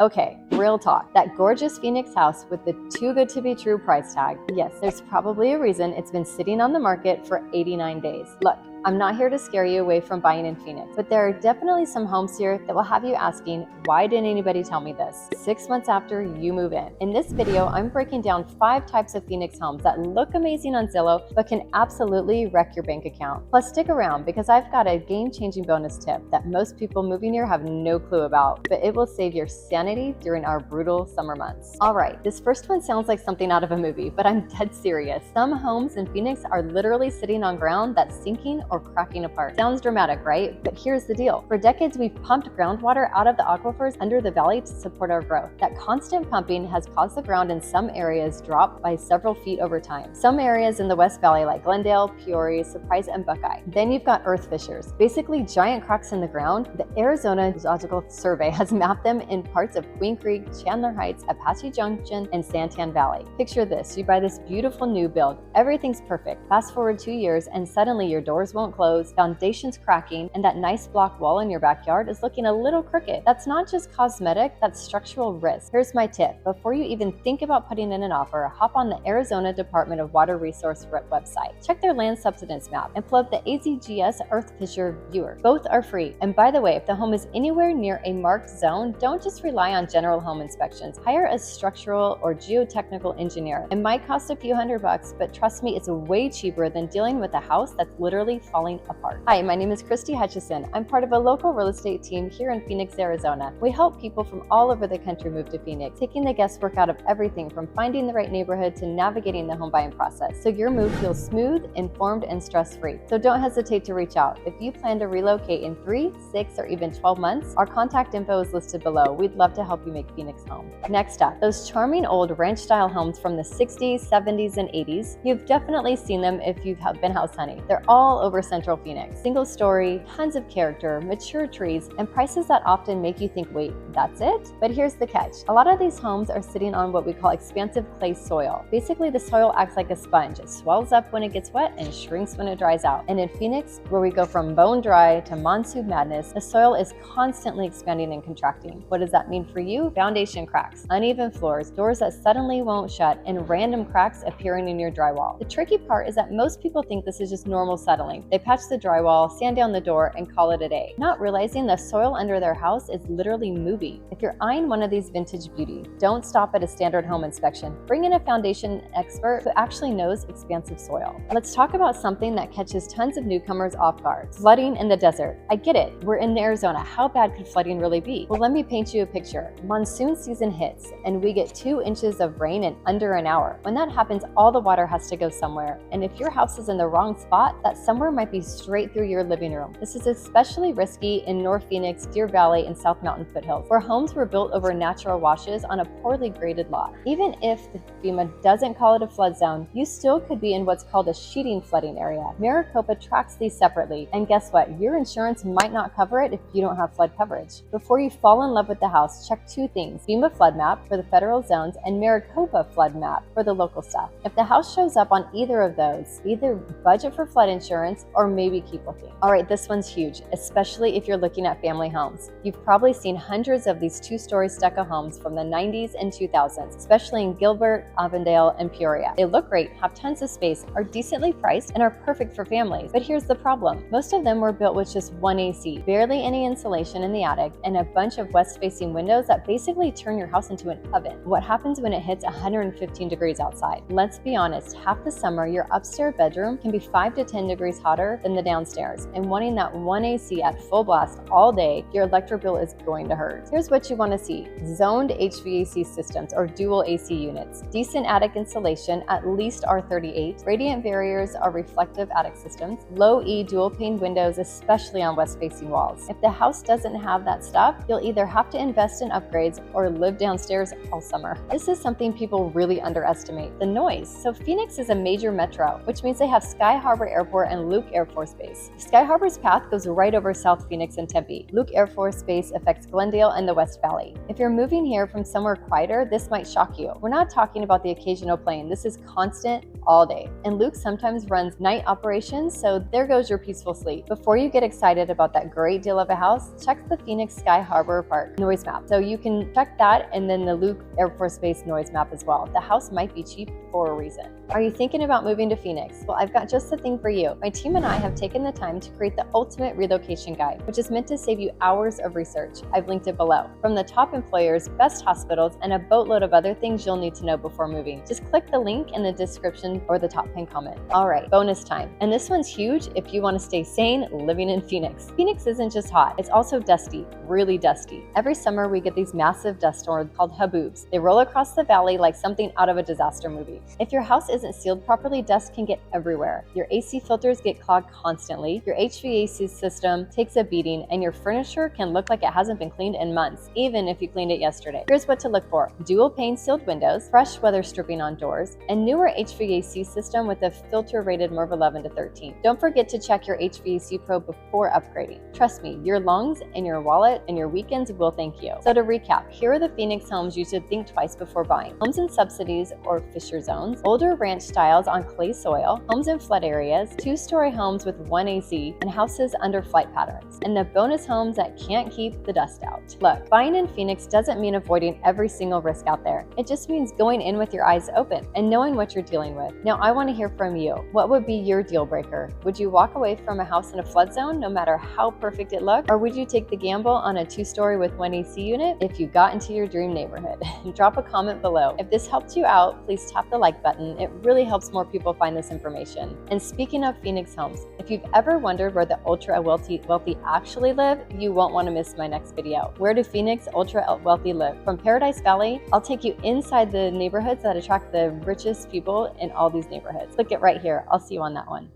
Okay, real talk. That gorgeous Phoenix house with the too good to be true price tag. Yes, there's probably a reason it's been sitting on the market for 89 days. Look, I'm not here to scare you away from buying in Phoenix, but there are definitely some homes here that will have you asking, why didn't anybody tell me this 6 months after you move in? In this video, I'm breaking down 5 types of Phoenix homes that look amazing on Zillow, but can absolutely wreck your bank account. Plus, stick around because I've got a game-changing bonus tip that most people moving here have no clue about, but it will save your sanity during our brutal summer months. All right, this first one sounds like something out of a movie, but I'm dead serious. Some homes in Phoenix are literally sitting on ground that's sinking or cracking apart. Sounds dramatic, right? But here's the deal. For decades, we've pumped groundwater out of the aquifers under the valley to support our growth. That constant pumping has caused the ground in some areas drop by several feet over time. Some areas in the West Valley like Glendale, Peoria, Surprise, and Buckeye. Then you've got earth fissures, basically giant cracks in the ground. The Arizona Geological Survey has mapped them in parts of Queen Creek, Chandler Heights, Apache Junction, and Santan Valley. Picture this, you buy this beautiful new build. Everything's perfect. Fast forward 2 years and suddenly your doors won't close, foundation's cracking, and that nice block wall in your backyard is looking a little crooked. That's not just cosmetic, that's structural risk. Here's my tip. Before you even think about putting in an offer, hop on the Arizona Department of Water Resource website. Check their land subsidence map and pull up the AZGS Earth Fissure Viewer. Both are free. And by the way, if the home is anywhere near a marked zone, don't just rely on general home inspections. Hire a structural or geotechnical engineer. It might cost a few $100, but trust me, it's way cheaper than dealing with a house that's literally falling apart. Hi, my name is Christy Hutchison. I'm part of a local real estate team here in Phoenix, Arizona. We help people from all over the country move to Phoenix, taking the guesswork out of everything from finding the right neighborhood to navigating the home buying process, so your move feels smooth, informed, and stress-free. So don't hesitate to reach out. If you plan to relocate in 3, 6, or even 12 months, our contact info is listed below. We'd love to help you make Phoenix home. Next up, those charming old ranch-style homes from the 60s, 70s, and 80s. You've definitely seen them if you've been house hunting. They're all over Central Phoenix. Single story, tons of character, mature trees, and prices that often make you think, wait, that's it? But here's the catch. A lot of these homes are sitting on what we call expansive clay soil. Basically, the soil acts like a sponge. It swells up when it gets wet and shrinks when it dries out. And in Phoenix, where we go from bone dry to monsoon madness, the soil is constantly expanding and contracting. What does that mean for you? Foundation cracks, uneven floors, doors that suddenly won't shut, and random cracks appearing in your drywall. The tricky part is that most people think this is just normal settling. They patch the drywall, sand down the door, and call it a day, not realizing the soil under their house is literally moving. If you're eyeing one of these vintage beauties, don't stop at a standard home inspection. Bring in a foundation expert who actually knows expansive soil. Let's talk about something that catches tons of newcomers off guard: flooding in the desert. I get it, we're in Arizona. How bad could flooding really be? Well, let me paint you a picture. Monsoon season hits, and we get 2 inches of rain in under an hour. When that happens, all the water has to go somewhere. And if your house is in the wrong spot, that somewhere might be straight through your living room. This is especially risky in North Phoenix, Deer Valley, and South Mountain foothills, where homes were built over natural washes on a poorly graded lot. Even if the FEMA doesn't call it a flood zone, you still could be in what's called a sheeting flooding area. Maricopa tracks these separately, and guess what? Your insurance might not cover it if you don't have flood coverage. Before you fall in love with the house, check 2 things: FEMA flood map for the federal zones and Maricopa flood map for the local stuff. If the house shows up on either of those, either budget for flood insurance or maybe keep looking. All right, this one's huge, especially if you're looking at family homes. You've probably seen hundreds of these 2-story stucco homes from the 90s and 2000s, especially in Gilbert, Avondale, and Peoria. They look great, have tons of space, are decently priced, and are perfect for families. But here's the problem. Most of them were built with just 1 AC, barely any insulation in the attic, and a bunch of west-facing windows that basically turn your house into an oven. What happens when it hits 115 degrees outside? Let's be honest, half the summer, your upstairs bedroom can be 5 to 10 degrees hotter than the downstairs, and wanting that 1 AC at full blast all day, your electric bill is going to hurt. Here's what you want to see: zoned HVAC systems or dual AC units, decent attic insulation, at least R38, radiant barriers or reflective attic systems, low E dual pane windows, especially on west-facing walls. If the house doesn't have that stuff, you'll either have to invest in upgrades or live downstairs all summer. This is something people really underestimate: the noise. So Phoenix is a major metro, which means they have Sky Harbor Airport and Loop Luke Air Force Base. Sky Harbor's path goes right over South Phoenix and Tempe. Luke Air Force Base affects Glendale and the West Valley. If you're moving here from somewhere quieter, this might shock you. We're not talking about the occasional plane. This is constant all day. And Luke sometimes runs night operations, so there goes your peaceful sleep. Before you get excited about that great deal of a house, check the Phoenix Sky Harbor Park noise map. So you can check that and then the Luke Air Force Base noise map as well. The house might be cheap for a reason. Are you thinking about moving to Phoenix? Well, I've got just the thing for you. My team and I have taken the time to create the ultimate relocation guide, which is meant to save you hours of research. I've linked it below. From the top employers, best hospitals, and a boatload of other things you'll need to know before moving. Just click the link in the description or the top pinned comment. All right, bonus time. And this one's huge if you want to stay sane living in Phoenix. Phoenix isn't just hot, it's also dusty, really dusty. Every summer we get these massive dust storms called haboobs. They roll across the valley like something out of a disaster movie. If your house isn't sealed properly, dust can get everywhere. Your AC filters get clogged constantly, your HVAC system takes a beating, and your furniture can look like it hasn't been cleaned in months, even if you cleaned it yesterday. Here's what to look for: dual pane sealed windows, fresh weather stripping on doors, and newer HVAC system with a filter rated MERV 11 to 13. Don't forget to check your HVAC pro before upgrading. Trust me, your lungs and your wallet and your weekends will thank you. So to recap, here are the Phoenix homes you should think twice before buying. Homes in subsidies or Fisher zones, older ranch styles on clay soil, homes in flood areas, two-story homes with one AC, and houses under flight patterns, and the bonus homes that can't keep the dust out. Look, buying in Phoenix doesn't mean avoiding every single risk out there. It just means going in with your eyes open and knowing what you're dealing with. Now, I want to hear from you. What would be your deal breaker? Would you walk away from a house in a flood zone no matter how perfect it looked? Or would you take the gamble on a two-story with one AC unit if you got into your dream neighborhood? Drop a comment below. If this helped you out, please tap the like button. It really helps more people find this information. And speaking of Phoenix homes, if you've ever wondered where the ultra wealthy actually live, you won't want to miss my next video. Where do Phoenix ultra wealthy live? From Paradise Valley, I'll take you inside the neighborhoods that attract the richest people in all these neighborhoods. Click it right here. I'll see you on that one.